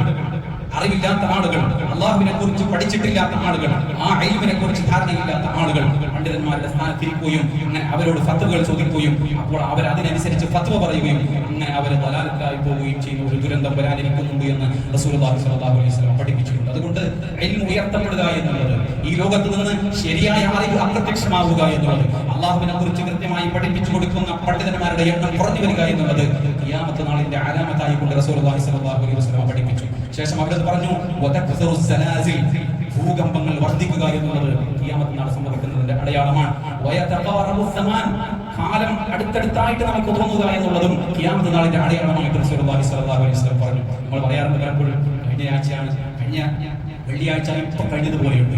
[SPEAKER 1] അറിവില്ലാത്ത ആളുകൾ, അള്ളാഹുവിനെ കുറിച്ച് പഠിച്ചിട്ടില്ലാത്ത ആളുകൾ, ആ ഇൽമിനെ കുറിച്ച് ധാരണയില്ലാത്ത ആളുകൾ പണ്ഡിതന്മാരുടെ സ്ഥാനത്തിരിക്കുകയും അങ്ങനെ അവരോട് ഫത്വകൾ ചോദിക്കുകയും അപ്പോൾ അവർ അതിനനുസരിച്ച് ഫത്വ പറയുകയും അങ്ങനെ അവർ ദലാലത്തായി പോവുകയും ചെയ്യുന്ന ഒരു ദുരന്തം വരാനിരിക്കുന്നുണ്ട് എന്ന് റസൂലുള്ളാഹി സ്വല്ലല്ലാഹു അലൈഹി വസല്ലം പഠിപ്പിച്ചിട്ടുണ്ട്. അതുകൊണ്ട് ഇൽമു ഉയർത്തപ്പെടുക എന്നുള്ളത്, ഈ ലോകത്ത് നിന്ന് ശരിയായ അറിവ് അപ്രത്യക്ഷമാവുക എന്നുള്ളത്, അള്ളാഹുവിനെ കുറിച്ച് കൃത്യമായി പഠിപ്പിച്ചു കൊടുക്കുന്ന പണ്ഡിതന്മാരുടെ എണ്ണം കുറഞ്ഞു വരിക എന്നുള്ളത് ഖിയാമത്ത് നാളിന്റെ അലാമത്തായി കൊണ്ട് റസൂലുള്ളാഹി സ്വല്ലല്ലാഹു അലൈഹി വസല്ലം പഠിപ്പിച്ചു. ശേഷം അവർ പറഞ്ഞു, ഭൂകമ്പങ്ങൾ വർദ്ധിക്കുക എന്നുള്ളത് ഖിയാമത്ത് നാൾ സംഭവിക്കുന്നതിന്റെ അടയാളമാണ്. കാലം അടുത്തടുത്തായിട്ട് നമുക്ക് തോന്നുക എന്നുള്ളതും ഖിയാമത്ത് നാളിന്റെ അടയാളമായിട്ട് റസൂലുള്ളാഹി സ്വല്ലല്ലാഹു അലൈഹി വസല്ലം പറഞ്ഞു. നമ്മൾ പറയാറുണ്ട് പലപ്പോഴും, കഴിഞ്ഞ വെള്ളിയാഴ്ച ഇപ്പം കഴിഞ്ഞതുപോലെയുണ്ട്,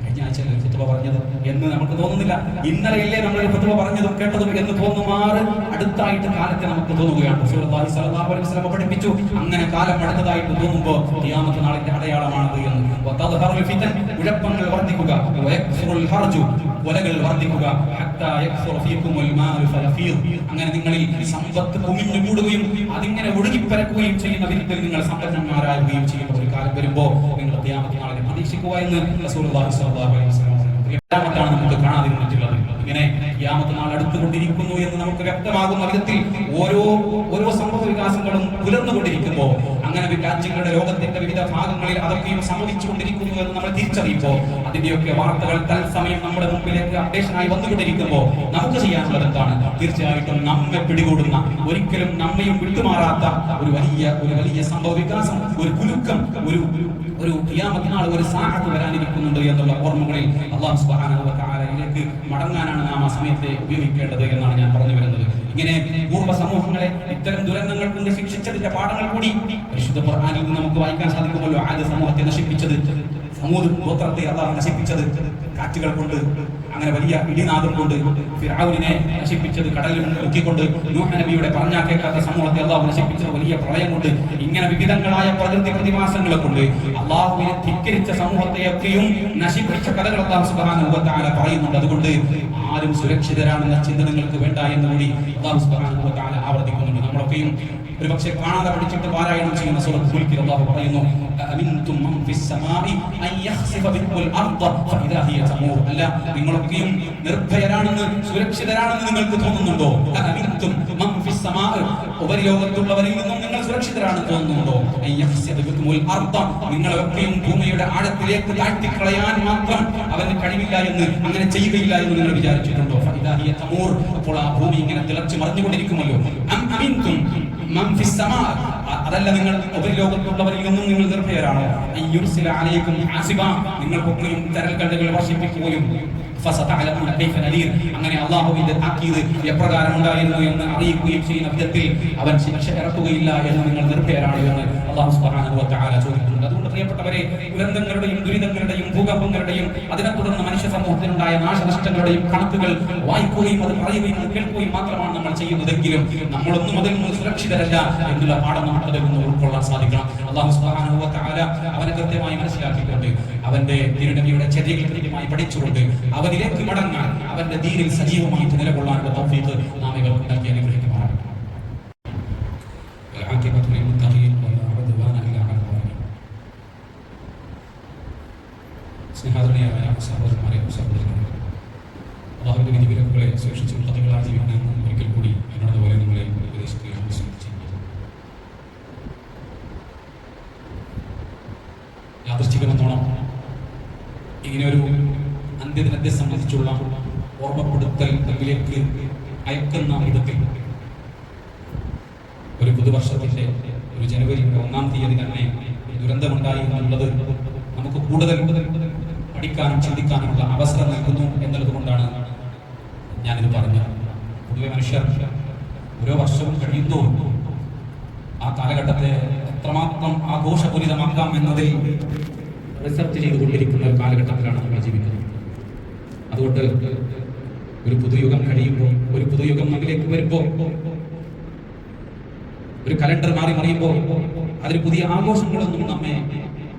[SPEAKER 1] കഴിഞ്ഞ ആഴ്ച ഫത്വ പറഞ്ഞത് എന്ന് നമുക്ക് തോന്നുന്നില്ല. ഇന്നലെയല്ലേ നമ്മൾ ഫത്വ പറഞ്ഞതും കേട്ടതും എന്ന് തോന്നുമാറ് അടുത്തായിട്ട് കാലത്തെ നമുക്ക് തോന്നുകയാണ്. റസൂലുള്ളാഹി സ്വല്ലല്ലാഹു അലൈഹി വസല്ലം പഠിപ്പിച്ചു, അങ്ങനെ കാലം അടുത്തതായിട്ട് തോന്നുമ്പോൾ ഖിയാമത്ത് നാളിന്റെ അടയാളമാണത് എന്ന്. വതദ്ഹറുൽ ഫിതൻ, കുഴപ്പങ്ങൾ വർദ്ധിക്കുക, വയക്സുറുൽ ഹർജു, കൊലകൾ വർദ്ധിക്കുക, ഹത്താ യക്സുറ ഫീകുമുൽ മാലു ഫലഫീദ്, അങ്ങനെ നിങ്ങളിൽ സമ്പത്ത് കുമിഞ്ഞു കൂടുകയും അതിങ്ങനെ ഒഴുകിപ്പരക്കുകയും ചെയ്യുന്ന വിധത്തിൽ നിങ്ങൾ സമ്പന്നന്മാരാകുകയും ചെയ്യുന്ന ഒരു കാലം വരുമ്പോൾ നിങ്ങൾ ഖിയാമത്ത് നാളിനെ പ്രതീക്ഷിക്കുക എന്ന് റസൂലുള്ളാഹി സ്വല്ലല്ലാഹു അലൈഹി വസല്ലം ാണ് നമുക്ക് കാണാതിരുന്നിട്ടുള്ളത്. ഇങ്ങനെ ഖിയാമത്ത് നാൾ അടുത്തുകൊണ്ടിരിക്കുന്നു എന്ന് നമുക്ക് വ്യക്തമാകുന്ന വിധത്തിൽ ഓരോ സംഭവ വികാസങ്ങളും പുലർന്നുകൊണ്ടിരിക്കുമ്പോൾ അങ്ങനെ രാജ്യങ്ങളുടെ ലോകത്തിന്റെ വിവിധ ഭാഗങ്ങളിൽ അതൊക്കെയും സംഭവിച്ചുകൊണ്ടിരിക്കുന്നു എന്ന് നമ്മൾ തിരിച്ചറിയുമ്പോൾ അതിന്റെയൊക്കെ വാർത്തകൾ തത്സമയം നമ്മുടെ മുമ്പിലേക്ക് അപ്ഡേഷനായി വന്നുകൊണ്ടിരിക്കുമ്പോൾ നമുക്ക് ചെയ്യാനുള്ളത് എന്താണ്? തീർച്ചയായിട്ടും നമ്മെ പിടികൂടുന്ന, ഒരിക്കലും നമ്മയും വിട്ടുമാറാത്ത ഒരു വലിയ സംഭവ വികാസം, ഒരു കുലുക്കം, ഒരു ഖിയാമത്തിനാൾ, ഒരു സാഅത്ത് വരാനിരിക്കുന്നുണ്ട് എന്നുള്ള ഓർമ്മകളിൽ അല്ലാഹു സുബ്ഹാനഹു വ തആലയിലേക്ക് മടങ്ങാനാണ് നാം ആ സമയത്തെ ഉപയോഗിക്കേണ്ടത് എന്നാണ് ഞാൻ പറഞ്ഞു വരുന്നത്. ഇങ്ങനെ പൂർവ്വ സമൂഹങ്ങളെ ഇത്തരം ദുരന്തങ്ങൾ കൊണ്ട് ശിക്ഷിച്ചതിന്റെ പാഠങ്ങൾ കൂടി പരിശുദ്ധ ഖുർആനിൽ നിന്ന് നമുക്ക് വായിക്കാൻ സാധിക്കുമല്ലോ. ആദ്യ സമൂഹത്തെ നശിപ്പിച്ചത്, സമൂദ് ഗോത്രത്തെ അല്ലാഹു നശിപ്പിച്ചത് കാറ്റുകൾ കൊണ്ട്, അങ്ങനെ വലിയ ഇടിനാദം കൊണ്ട് ഫിർഔനിനെ നശിപ്പിച്ചത്, കടലിൽ മുക്കിക്കൊണ്ട് നൂഹ് നബിയുടെ പറഞ്ഞാൽ കേൾക്കാത്ത സമൂഹത്തെ അല്ലാഹു നശിപ്പിച്ചത് വലിയ പ്രളയം കൊണ്ട്, ഇങ്ങനെ വിവിധങ്ങളായ പ്രകൃതി പ്രതിഭാസങ്ങളെ കൊണ്ട് അല്ലാഹുവിനെ ധിക്കരിച്ച സമൂഹത്തെയൊക്കെയും നശിപ്പിച്ച കഥകൾ അല്ലാഹു സുബ്ഹാനഹു വ തആല പറയുന്നുണ്ട്. അതുകൊണ്ട് ആരും സുരക്ഷിതരാണെന്ന ചിന്ത നിങ്ങൾക്ക് വേണ്ട എന്ന് കൂടി അല്ലാഹു സുബ്ഹാനഹു വ തആല ആവർത്തിക്കുന്നുണ്ട്. നമ്മളൊക്കെയും ഒരുപക്ഷെ കാണാതെ പഠിച്ചിട്ട് പാരായണം ചെയ്യുന്ന സൂറത്തുൽ മുൽക്കിൽ അല്ലാഹു പറയുന്നു, അമിൻതും മൻ ഫിസ് സമാഇ അൻ യഖ്സിഫ ബികുൽ അർദ ഫഇദാ ഹിയ തമൂർ. അല്ല, നിങ്ങളൊക്കെയും നിർഭയരാണെന്ന്, സുരക്ഷിതരാണെന്ന് നിങ്ങൾക്ക് തോന്നുന്നുണ്ടോ? അമിൻതും മൻ ഫിസ് സമാഇ, ഉപരിലോകത്തുള്ളവരിൽ നിന്നും നിങ്ങൾ സുരക്ഷിതരാണെന്ന് തോന്നുന്നുണ്ടോ? അൻ യഖ്സിഫ ബികുൽ അർദ, നിങ്ങളൊക്കെയും ഭൂമിയുടെ ആഴത്തിലേക്ക് താഴ്ത്തിക്കളയാൻ മാത്രം അവന് കഴിവില്ല എന്ന്, അങ്ങനെ ചെയ്യുകയില്ല എന്ന് നിങ്ങൾ വിചാരിച്ചിട്ടുണ്ടോ? ഫഇദാ ഹിയ തമൂർ, അപ്പോൾ ആ ഭൂമി ഇങ്ങനെ തിളച്ചു മറിഞ്ഞുകൊണ്ടിരിക്കുമല്ലോ. അമിൻതും മൻ ഫിസ് സമാ, അതല്ല, നിങ്ങൾ ഉപരിലോകത്തുള്ളവരിൽ നിന്നും നിങ്ങൾ നിർഭയരാണോ? അയ്യുർസില അലൈക്കും ഹാസിബ, നിങ്ങൾക്കൊക്കെയും തരൽക്കല്ലുകൾ വർഷിപ്പിക്കുകയും ഫസതഅലമുന കൈഫ നദീർ, അങ്ങനെ അല്ലാഹുവിന്റെ താക്കീത് എപ്രകാരം ഉണ്ടായിരുന്നു എന്ന് അറിയിക്കുകയും ചെയ്യുന്ന വിധത്തിൽ അവൻ ശിക്ഷ ഇറക്കുകയില്ല എന്ന് നിങ്ങൾ നിർഭയരാണ് എന്ന് അല്ലാഹു സുബ്ഹാനഹു വ തആല ചോദിക്കുന്നുണ്ട്. അതുകൊണ്ട് പ്രിയപ്പെട്ടവരെ, ദുരന്തങ്ങളുടെയും ദുരിതങ്ങളുടെയും ഭൂകമ്പങ്ങളുടെയും അതിനെ തുടർന്ന് മനുഷ്യ സമൂഹത്തിനുണ്ടായ നാശനഷ്ടങ്ങളുടെയും കണക്കുകൾ വായിക്കുകയും അത് പറയുകയും അത് കേൾക്കുകയും മാത്രമാണ് നമ്മൾ ചെയ്യുന്നതെങ്കിലും നമ്മളൊന്നും അതിൽ നിന്ന് സുരക്ഷിതരല്ല എന്നുള്ള പാഠം നമുക്ക് അതിൽ നിന്ന് ഉൾക്കൊള്ളാൻ സാധിക്കണം. അല്ലാഹു സുബ്ഹാനഹു വ തആല അവനെ കൃത്യമായി മനസ്സിലാക്കിക്കൊണ്ട്, അവന്റെ തിരുനബിയുടെ ചര്യകൾ കൃത്യമായി പഠിച്ചുകൊണ്ട് അവനിലേക്ക് മടങ്ങാൻ, അവന്റെ ദീനിൽ സജീവമായി നിലകൊള്ളാനുള്ള തൗഫീഖ് നാം ഇവർക്ക് നൽകി അനുഗ്രഹിക്കുമാറാകട്ടെ. സ്നേഹാദരണീയമായ സഹോദരന്മാരെ, സഹോദരങ്ങളെ, അല്ലാഹുവിന്റെ വിധിവിലക്കുകളെ സൂക്ഷിച്ച് മുത്തഖികളായി ജീവിക്കാൻ ഒരിക്കൽ കൂടി എന്നതുപോലെ നിങ്ങളെ ഉപദേശിക്കുകയാണ് ശ്രമിച്ചിരിക്കുന്നത്. യാദൃശ്ചികമെന്നോണം ഇങ്ങനെ ഒരു അന്ത്യദിനത്തെ സംബന്ധിച്ചുള്ള ഓർമ്മപ്പെടുത്തൽ തമ്മിലേക്ക് അയക്കുന്ന വിധത്തിൽ ഒരു പുതുവർഷത്തിന്റെ ഒരു ജനുവരി 1-ാം തീയതി തന്നെ ദുരന്തമുണ്ടായി എന്നുള്ളത് നമുക്ക് കൂടുതൽ പഠിക്കാനും ചിന്തിക്കാനുമുള്ള അവസരം നൽകുന്നു എന്നുള്ളത് കൊണ്ടാണ് ഞാനിത് പറഞ്ഞത്. പൊതുവെ മനുഷ്യർ ഓരോ വർഷവും കഴിയുമ്പോൾ ആ കാലഘട്ടത്തെ എത്രമാത്രം ആഘോഷപൂരിതമാക്കാം എന്നതിൽ റിസർച്ച് ചെയ്തുകൊണ്ടിരിക്കുന്ന ഒരു കാലഘട്ടത്തിലാണ് നമ്മൾ ജീവിക്കുന്നത്. അതുകൊണ്ട് ഒരു പുതുയുഗം കഴിയുമ്പോൾ, ഒരു പുതുയുഗം നമ്മിലേക്ക് വരുമ്പോൾ, ഒരു കലണ്ടർ മാറി മറിയുമ്പോൾ അതിന് പുതിയ ആഘോഷങ്ങളൊന്നും നമ്മെ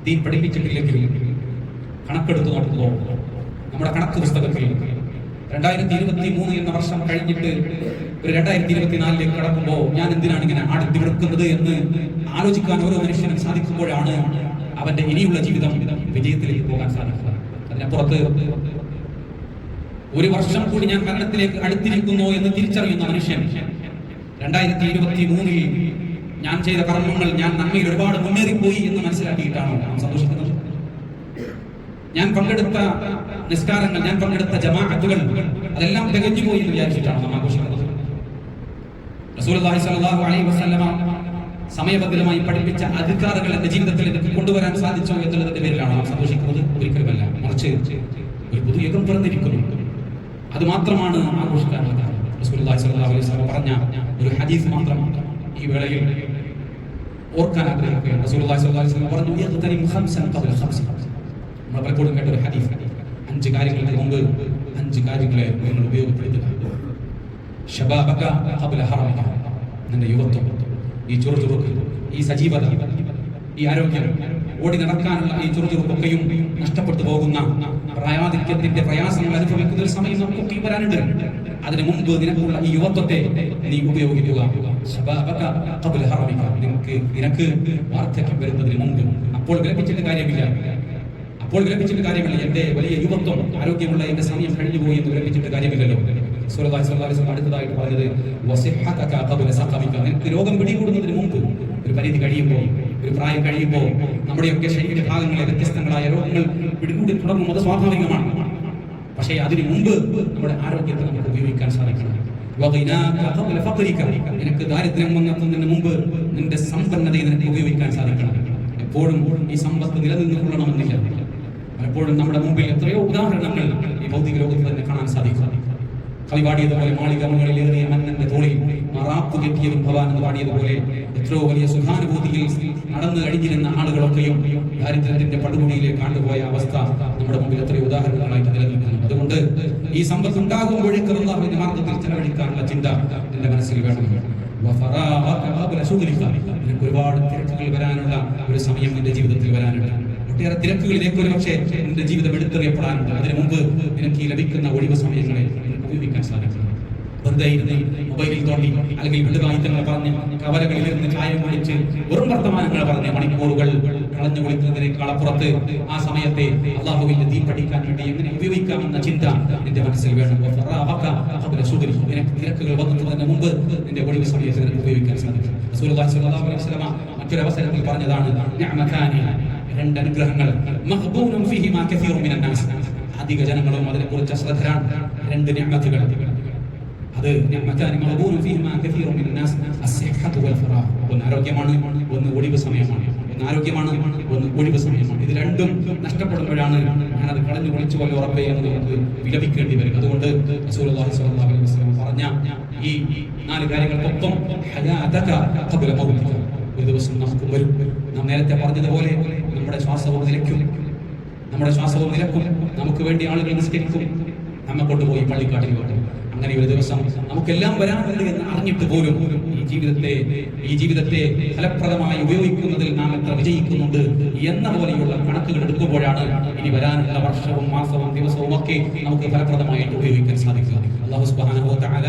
[SPEAKER 1] ദീൻ പഠിപ്പിച്ചിട്ടില്ലെങ്കിലും കണക്കെടുത്ത് നോക്കുമ്പോൾ നമ്മുടെ കണക്ക് പുസ്തകത്തിൽ 2023 എന്ന വർഷം കഴിഞ്ഞിട്ട് ഒരു 2024 കടക്കുമ്പോൾ ഞാൻ എന്തിനാണ് ഇങ്ങനെ ആടി വിടുക്കുന്നത് എന്ന് ആലോചിക്കാൻ ഓരോ മനുഷ്യനും സാധിക്കുമ്പോഴാണ് അവന്റെ ഇനിയുള്ള ജീവിതം വിജയത്തിലേക്ക് പോകാൻ സാധിക്കുക. അതിനപ്പുറത്ത് ഒരു വർഷം കൂടി ഞാൻ മരണത്തിലേക്ക് അടുത്തിരിക്കുന്നു എന്ന് തിരിച്ചറിയുന്ന മനുഷ്യൻ 2023 ഞാൻ ചെയ്ത കർമ്മങ്ങൾ, ഞാൻ നന്മയിൽ ഒരുപാട് മുന്നേറിപ്പോയി എന്ന് മനസ്സിലാക്കിയിട്ടാണോ നാം സന്തോഷിക്കുന്നത്? ഞാൻ പങ്കെടുത്ത നിസ്കാരങ്ങൾ, ഞാൻ പങ്കെടുത്ത ജമാഅത്തുകൾ അതെല്ലാം തികഞ്ഞു പോയി എന്ന് വിചാരിച്ചിട്ടാണ് നാം ആഘോഷിക്കുന്നത്? റസൂലുള്ളാഹി സ്വല്ലല്ലാഹു അലൈഹി വസല്ലമ സമയബന്ധിതമായി പഠിപ്പിച്ച അധികാരങ്ങൾ എന്റെ ജീവിതത്തിൽ എനിക്ക് കൊണ്ടുവരാൻ സാധിച്ചോ എന്നുള്ളതിന്റെ പേരിലാണ് നാം സന്തോഷിക്കുന്നത്? ഒരിക്കലുമല്ല. മറിച്ച് ഒരു പുതുയുഗം പിറന്നിരിക്കുന്നു, അത് മാത്രമാണ് ആഘോഷിക്കാനുള്ള കാര്യം. റസൂലുള്ളാഹി സ്വല്ലല്ലാഹു അലൈഹി വസല്ലം പറഞ്ഞ ഒരു ഹദീസ് മാത്രം ഈ വേളയിൽ ഓർക്കാൻ ആഗ്രഹിക്കുകയാണ്. റസൂലുള്ളാഹി സ്വല്ലല്ലാഹു അലൈഹി വസല്ലം പറഞ്ഞു, യഗ്തനിം ഖംസൻ ഖബ്ല ഖംസി. നമ്മൾ പലപ്പോഴും കേട്ട ഒരു ഹദീസ്, 5 കാര്യങ്ങൾക്ക് മുമ്പ് 5 കാര്യങ്ങളെ നിങ്ങൾ ഉപയോഗപ്പെടുത്തുക. ശബാബക ഖബ്ല ഹറമിക, നിന്റെ യുവത്വം, ഈ ചുറുചുറുക്ക്, ഈ സജീവത, ഈ ആരോഗ്യം, ഓടി നടക്കാനുള്ള ഈ ചുറുചുറുക്കൊക്കെയും നഷ്ടപ്പെട്ടു പോകുന്ന പ്രായാധിക്യത്തിന്റെ പ്രയാസങ്ങൾ അനുഭവിക്കുന്ന ഒരു സമയം നമുക്കൊക്കെ വരാനുണ്ട്. അതിനു മുമ്പ് നിനക്കുള്ള ഈ യുവത്വത്തെ നീ ഉപയോഗിക്കുക. ശബാബക ഖബ്ല ഹറമിക, നിനക്ക് വാർദ്ധക്യം വരുന്നതിന് മുമ്പ്. അപ്പോൾ വിലപിച്ചിട്ട് കാര്യമില്ല, എന്റെ വലിയ യുവത്വം, ആരോഗ്യമുള്ള എന്റെ സമയം കഴിഞ്ഞുപോയി എന്ന് വിലപിച്ചിട്ട് കാര്യമില്ലല്ലോ. റസൂലുള്ളാഹി സ്വല്ലല്ലാഹു അലൈഹി വസല്ലം അടുത്തതായിട്ട് പറഞ്ഞത് വസിഹ്ഹതക ഖബ്ല സഖമിക, നിനക്ക് രോഗം പിടികൂടുന്നതിന് മുമ്പ്, ഒരു പരിധി കഴിയുമ്പോൾ ഒരു പ്രായം കഴിയുമ്പോൾ നമ്മുടെയൊക്കെ ശരീരഭാഗങ്ങളെ വ്യത്യസ്തങ്ങളായ രോഗങ്ങൾ പിടികൂടി തുടങ്ങും. അത് സ്വാഭാവികമാണ്. പക്ഷേ അതിനു മുമ്പ് നമ്മുടെ ആരോഗ്യത്തെ നമുക്ക് ഉപയോഗിക്കാൻ സാധിക്കണം. നിനക്ക് ദാരിദ്ര്യം വന്നെത്തുന്നതിന് മുമ്പ് നിന്റെ സമ്പന്നതയെ നിനക്ക് ഉപയോഗിക്കാൻ സാധിക്കണം. എപ്പോഴും ഈ സമ്പത്ത് നിലനിന്ന് കൊള്ളണമെന്നില്ല. പലപ്പോഴും നമ്മുടെ മുമ്പിൽ എത്രയോ ഉദാഹരണങ്ങൾ ഈ ഭൗതിക ലോകത്ത് തന്നെ കാണാൻ സാധിക്കും. കവി പാടിയതുപോലെ മാളികമകളിലേറിയ മന്നന്റെ തോളിൽ മറാപ്പ് കെട്ടിയതും ഭവാൻ എന്ന് പാടിയതുപോലെ എത്രയോ വലിയ സുഖാനുഭൂതിയിൽ നടന്നു കഴിഞ്ഞിരുന്ന ആളുകളൊക്കെയും ദാരിദ്ര്യത്തിന്റെ പടുകുടിയിലേക്ക് ആണ്ടുപോയ അവസ്ഥ നമ്മുടെ മുമ്പിൽ എത്രയോ ഉദാഹരണങ്ങളായിട്ട് നിലനിൽക്കുന്നു. അതുകൊണ്ട് ഈ സമ്പത്ത് ഉണ്ടാകുമ്പോഴേക്ക് അല്ലാഹുവിന്റെ മാർഗ്ഗത്തിൽ ചെലവഴിക്കാനുള്ള ചിന്ത എന്റെ മനസ്സിൽ വേണം. നിനക്ക് ഒരുപാട് തിരക്കുകൾ വരാനുള്ള ഒരു സമയം നിന്റെ ജീവിതത്തിൽ വരാനുണ്ട്. ഒട്ടേറെ തിരക്കുകളിലേക്ക് ഒരു പക്ഷേ നിന്റെ ജീവിതം എടുത്തെറിയപ്പെടാനുണ്ട്. അതിനു മുമ്പ് നിനക്ക് ഈ ലഭിക്കുന്ന ഒഴിവ് സമയങ്ങളെ ഉപയോഗിക്കാൻ സാധിക്കും. വെറുതെ ഇരുന്ന് മൊബൈലിൽ തോണ്ടി അല്ലെങ്കിൽ വിടുവായുധങ്ങൾ പറഞ്ഞ് കവലകളിലിരുന്ന് ചായം കുടിച്ച് വെറും വർത്തമാനങ്ങൾ പറഞ്ഞ് മണിക്കൂറുകൾ കളഞ്ഞു കുളിക്കുന്നതിനേക്കാൾ അപ്പുറത്ത് ആ സമയത്തെ അല്ലാഹുവിന്റെ ദീൻ പഠിക്കാൻ വേണ്ടി എങ്ങനെ ഉപയോഗിക്കാമെന്ന ചിന്ത നിന്റെ മനസ്സിൽ വേണം. നിനക്ക് തിരക്കുകൾ വന്നതിന് മുമ്പ് നിന്റെ ഒഴിവ് സമയത്ത് നിനക്ക് ഉപയോഗിക്കാൻ സാധിക്കും. റസൂലുള്ളാഹി സ്വല്ലല്ലാഹു അലൈഹി വസല്ലം മറ്റൊരു അവസരത്തിൽ പറഞ്ഞതാണ്, രണ്ട് അനുഗ്രഹങ്ങൾ മഖ്ബൂനും ഫീഹിമാ കസീറുൻ മിനൻ നാസ്. അധിക ജനങ്ങളും അതിനെക്കുറിച്ച് അശ്രദ്ധരാണ്. രണ്ട് നിഅമത്തുകൾ, അത് നിഅമതാനി മഖ്ബൂനും ഫീഹിമാ കസീറുൻ മിനൻ നാസ് അസ്സിഹ്ഹതു വൽ ഫറാഹ്. ഒന്ന് ആരോഗ്യമാണ്, ഒന്ന് ഒഴിവ് സമയമാണ്. ഒന്ന് ആരോഗ്യമാണ്, ഒന്ന് ഒഴിവ് സമയമാണ്. ഇത് രണ്ടും നഷ്ടപ്പെടുമ്പോഴാണ് ഞാനത് കളഞ്ഞു കുളിച്ചു പോലെ ഉറപ്പേ എന്ന് നമുക്ക് വിലപിക്കേണ്ടി വരും. അതുകൊണ്ട് റസൂലുള്ളാഹി സ്വല്ലല്ലാഹു അലൈഹി വസല്ലം പറഞ്ഞ ഈ 4 കാര്യങ്ങൾക്കൊപ്പം ഹയാതക ഖബ്ല മൗതിക, ഒരു ദിവസം നമുക്ക് വരും. നാം നേരത്തെ പറഞ്ഞതുപോലെ നമ്മുടെ ശ്വാസവും നിലയ്ക്കും. നമുക്ക് വേണ്ടി ആളുകൾ നിസ്കരിക്കും, നമ്മെ കൊണ്ടുപോയി പള്ളിക്കാട്ടിൽ വെക്കും. അങ്ങനെ ഒരു ദിവസം നമുക്കെല്ലാം വരാനുണ്ട് എന്ന് അറിഞ്ഞിട്ട് പോലും ഈ ജീവിതത്തെ ഫലപ്രദമായി ഉപയോഗിക്കുന്നതിൽ നാം എത്ര വിജയിക്കുന്നുണ്ട് എന്ന പോലെയുള്ള കണക്കുകൾ എടുക്കുമ്പോഴാണ് ഇനി വരാനുള്ള വർഷവും മാസവും ദിവസവും ഒക്കെ നമുക്ക് ഫലപ്രദമായിട്ട് ഉപയോഗിക്കാൻ സാധിക്കുക. അല്ലാഹു സുബ്ഹാനഹു വ തആല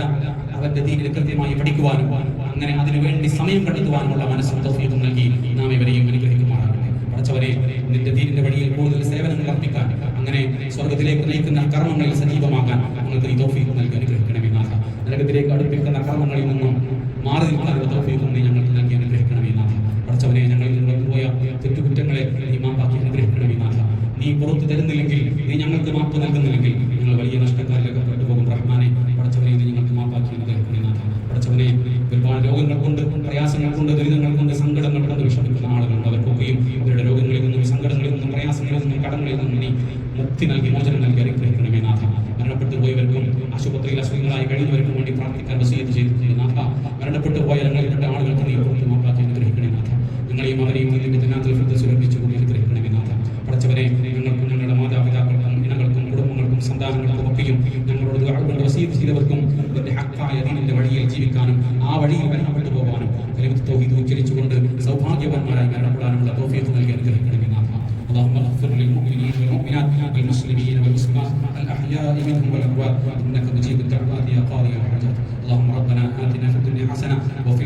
[SPEAKER 1] അവന്റെ ദീനിൽ കൃത്യമായി പഠിക്കുവാനും അങ്ങനെ അതിനുവേണ്ടി സമയം കണ്ടെത്തുവാനുമുള്ള മനസ്സും തൗഫീഖും നൽകി നാം ഇവരെയും അനുഗ്രഹിക്കുമാറാകട്ടെ. പഠിച്ചവരെ, നിന്റെ ദീനിന്റെ വഴിയിൽ കൂടുതൽ സേവനങ്ങൾ അർപ്പിക്കാൻ, അങ്ങനെ സ്വർഗത്തിലേക്ക് നയിക്കുന്ന കർമ്മങ്ങളിൽ സജീവമാകാൻ നിങ്ങൾക്ക് ഈ തൗഫീഖ് നൽകി അനുഗ്രഹിക്കണമേ നാഥ. നരകത്തിലേക്ക് അടുപ്പിക്കുന്ന കർമ്മങ്ങളിൽ നിന്നും മാറി നിൽക്കാനുള്ള തൗഫീഖും നീ ഞങ്ങൾക്ക് നൽകി അനുഗ്രഹിക്കണമേ നാഥ. പഠിച്ചവനെ, ഞങ്ങളിൽ നിന്ന് പോയ തെറ്റുകുറ്റങ്ങളെ നീ മാപ്പാക്കി അനുഗ്രഹിക്കണമേ നാഥ. നീ പുറത്തു തരുന്നില്ലെങ്കിൽ, നീ ഞങ്ങൾക്ക് മാപ്പ് നൽകുന്നില്ലെങ്കിൽ ഞങ്ങൾ വലിയ നഷ്ടക്കാരിലൊക്കെ പെട്ടുപോകും. റഹ്മാനെ, പഠിച്ചവനെ നീ ഞങ്ങൾക്ക് മാപ്പാക്കി അനുഗ്രഹിക്കണേ നാഥ. പഠിച്ചവനെ, ഒരുപാട് രോഗങ്ങൾ കൊണ്ട്, പ്രയാസങ്ങൾ കൊണ്ട്, ദുരിതങ്ങൾ കൊണ്ട്, സങ്കടങ്ങൾ കൊണ്ട് വിഷമിക്കുന്ന ആളുകളുണ്ട്. അവർക്കൊക്കെയും അവരുടെ രോഗങ്ങളിൽ നിന്നും, സങ്കടങ്ങളിൽ നിന്നും, പ്രയാസങ്ങളിൽ നിന്നും, കടങ്ങളിൽ നിന്നും നീ മുക്തി നൽകി, മോചനം നൽകി അനുഗ്രഹിക്കണമേ നാഥ. മരണപ്പെട്ടു പോയവർക്കും ആശുപത്രിയിൽ അസുഖങ്ങളായി കഴിഞ്ഞവർക്കും വേണ്ടി പ്രാർത്ഥിക്കാൻ വസിയത്ത് ചെയ്തിട്ടുണ്ട് നാഥ. മരണപ്പെട്ടു പോയ ഞങ്ങളിൽപ്പെട്ട ആളുകൾക്ക് നീ പുറത്ത് മാപ്പാക്കി അനുഗ്രഹിക്കണേ നാഥ. ഞങ്ങളെയും അവരെയും നിന്റെ ജന്നാത്തുൽ ഫിർദൗസിൽ സുരക്ഷിച്ചുകൊണ്ട് അനുഗ്രഹിക്കണമേ നാഥ. പഠിച്ചവരെ, ഞങ്ങൾക്കും ഞങ്ങളുടെ മാതാപിതാക്കൾക്കും ഇണകൾക്കും കുടുംബങ്ങൾക്കും സന്താനങ്ങൾക്കും ഒക്കെയും ഞങ്ങളോട് ദുആ കൊണ്ട് വസിയത്ത് ചെയ്തവർക്കും നിന്റെ ഹഖായ ദീനിന്റെ വഴിയിൽ ജീവിക്കാനും ആ വഴിയിൽ മരണപ്പെട്ടു പോകാനും കലിമത്ത് തൗഹീദ് ഉച്ചരിച്ചുകൊണ്ട് സൗഭാഗ്യവാന്മാരായി മരണപ്പെടാനുള്ള തൗഫീഖ് നൽകി അനുഗ്രഹിക്കണമേ നാഥ. اللهم اغفر للمؤمنين والمؤمنات والمسلمين والمسلمات الأحياء منهم والأموات إنك مجيب الدعوات يا قاضي الحاجات. اللهم ربنا آتنا في الدنيا حسنة وفي